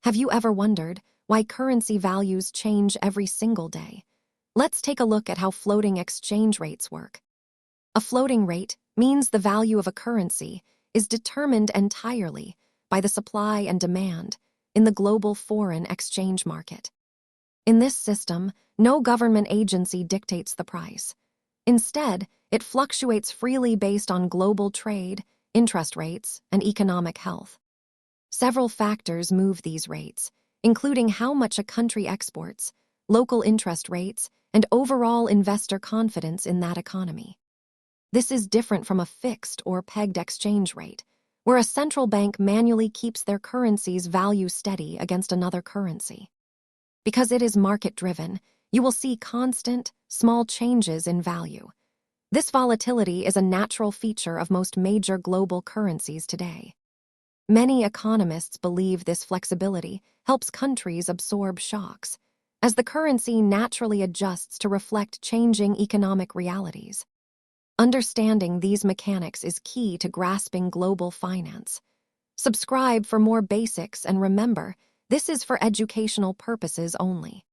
Have you ever wondered why currency values change every single day? Let's take a look at how floating exchange rates work. A floating rate means the value of a currency is determined entirely by the supply and demand in the global foreign exchange market. In this system, no government agency dictates the price. Instead, it fluctuates freely based on global trade, interest rates, and economic health. Several factors move these rates, including how much a country exports, local interest rates, and overall investor confidence in that economy. This is different from a fixed or pegged exchange rate, where a central bank manually keeps their currency's value steady against another currency. Because it is market-driven, you will see constant, small changes in value. This volatility is a natural feature of most major global currencies today. Many economists believe this flexibility helps countries absorb shocks, as the currency naturally adjusts to reflect changing economic realities. Understanding these mechanics is key to grasping global finance. Subscribe for more basics and remember, this is for educational purposes only.